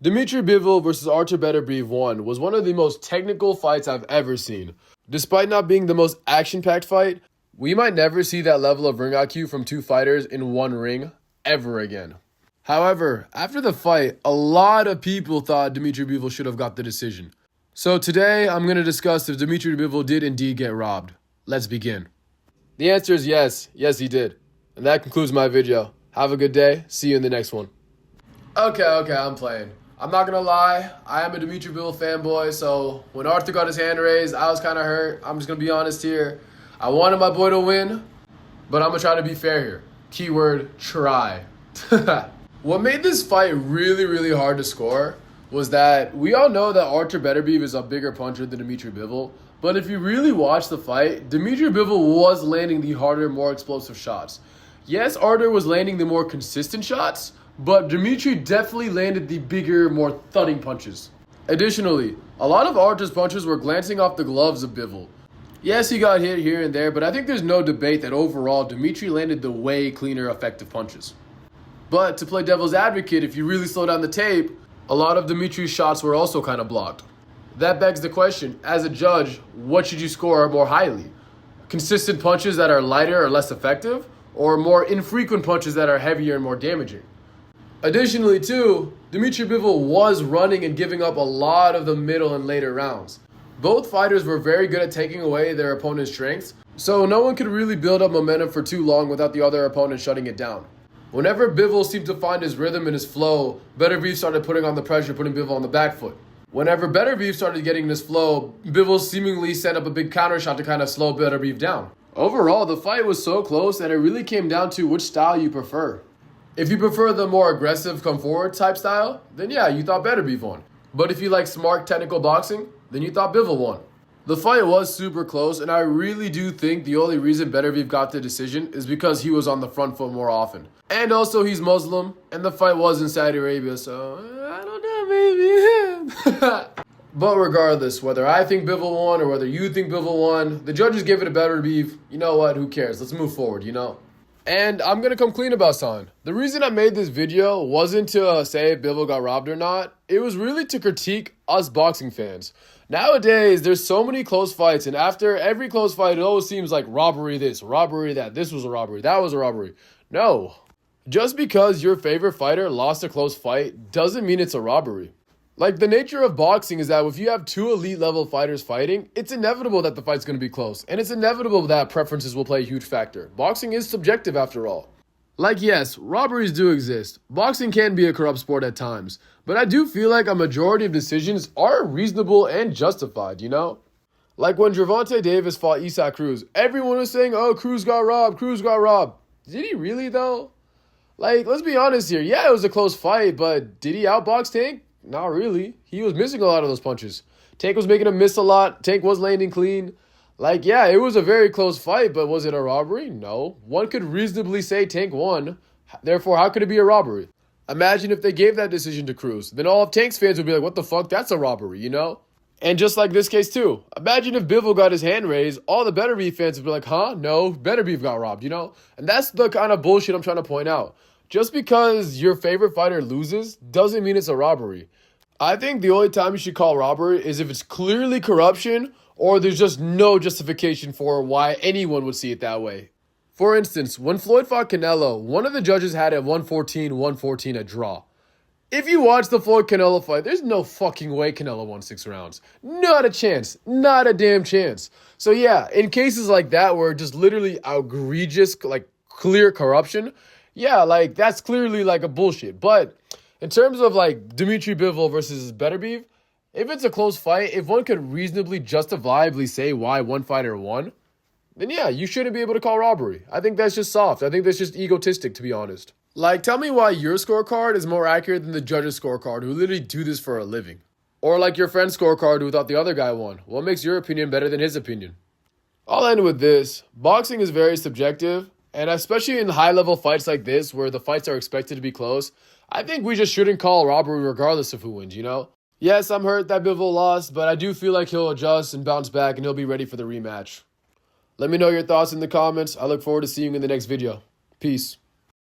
Dmitry Bivol versus Artur Beterbiev 1 was one of the most technical fights I've ever seen. Despite not being the most action-packed fight, we might never see that level of ring IQ from two fighters in one ring ever again. However, after the fight, a lot of people thought Dmitry Bivol should have got the decision. So today, I'm going to discuss if Dmitry Bivol did indeed get robbed. Let's begin. The answer is yes. Yes, he did. And that concludes my video. Have a good day. See you in the next one. Okay, I'm playing. I'm not gonna lie, I am a Dmitry Bivol fanboy, so when Arthur got his hand raised, I was kind of hurt. I'm just gonna be honest here. I wanted my boy to win, but I'm gonna try to be fair here. Keyword, try. What made this fight really hard to score was that we all know that Artur Beterbiev is a bigger puncher than Dmitry Bivol, but if you really watch the fight, Dmitry Bivol was landing the harder, more explosive shots. Yes, Artur was landing the more consistent shots, but Dmitry definitely landed the bigger, more thudding punches. Additionally, a lot of Artur's punches were glancing off the gloves of Bivol. Yes, he got hit here and there, but I think there's no debate that overall Dmitry landed the way cleaner, effective punches. But to play devil's advocate, if you really slow down the tape, a lot of Dmitry's shots were also kind of blocked. That begs the question, as a judge, what should you score more highly? Consistent punches that are lighter or less effective, or more infrequent punches that are heavier and more damaging? Additionally, too, Dmitry Bivol was running and giving up a lot of the middle and later rounds. Both fighters were very good at taking away their opponent's strengths, so no one could really build up momentum for too long without the other opponent shutting it down. Whenever Bivol seemed to find his rhythm and his flow, Beterbiev started putting on the pressure, putting Bivol on the back foot. Whenever Beterbiev started getting this flow, Bivol seemingly set up a big counter shot to kind of slow Beterbiev down. Overall, the fight was so close that it really came down to which style you prefer. If you prefer the more aggressive, come forward type style, then yeah, you thought Beterbiev won. But if you like smart technical boxing, then you thought Bivol won. The fight was super close, and I really do think the only reason Beterbiev got the decision is because he was on the front foot more often. And also he's Muslim, and the fight was in Saudi Arabia, so I don't know, maybe. But regardless, whether I think Bivol won or whether you think Bivol won, the judges gave it to Beterbiev. You know what, who cares? Let's move forward, And I'm going to come clean about something. The reason I made this video wasn't to say if Bivol got robbed or not. It was really to critique us boxing fans. Nowadays, there's so many close fights, and after every close fight, it always seems like robbery this, robbery that, this was a robbery, that was a robbery. No. Just because your favorite fighter lost a close fight doesn't mean it's a robbery. Like, the nature of boxing is that if you have two elite level fighters fighting, it's inevitable that the fight's going to be close. And it's inevitable that preferences will play a huge factor. Boxing is subjective after all. Like, yes, robberies do exist. Boxing can be a corrupt sport at times. But I do feel like a majority of decisions are reasonable and justified, Like when Gervonta Davis fought Isaac Cruz, everyone was saying, oh, Cruz got robbed. Did he really though? Like, let's be honest here. Yeah, it was a close fight, but did he outbox Tank? Not really. He was missing a lot of those punches. Tank was making him miss a lot. Tank was landing clean. Like, yeah, it was a very close fight, but was it a robbery? No. One could reasonably say Tank won. Therefore, how could it be a robbery? Imagine if they gave that decision to Cruz. Then all of Tank's fans would be like, what the fuck? That's a robbery, And just like this case too. Imagine if Bivol got his hand raised, all the Beterbiev fans would be like, huh? No, Beterbiev got robbed, And that's the kind of bullshit I'm trying to point out. Just because your favorite fighter loses doesn't mean it's a robbery. I think the only time you should call robbery is if it's clearly corruption or there's just no justification for why anyone would see it that way. For instance, when Floyd fought Canelo, one of the judges had it 114 a draw. If you watch the Floyd Canelo fight, there's no fucking way Canelo won 6 rounds. Not a chance. Not a damn chance. So yeah, in cases like that where just literally egregious, like clear corruption, yeah, like that's clearly like a bullshit. But in terms of like Dmitry Bivol versus Beterbiev, if it's a close fight, if one could reasonably justifiably say why one fighter won, then yeah, you shouldn't be able to call robbery. I think that's just soft. I think that's just egotistic, to be honest. Like, tell me why your scorecard is more accurate than the judge's scorecard who literally do this for a living. Or like your friend's scorecard who thought the other guy won. What makes your opinion better than his opinion? I'll end with this. Boxing is very subjective, and especially in high-level fights like this where the fights are expected to be close, I think we just shouldn't call robbery regardless of who wins, Yes, I'm hurt that Bivol lost, but I do feel like he'll adjust and bounce back and he'll be ready for the rematch. Let me know your thoughts in the comments. I look forward to seeing you in the next video. Peace.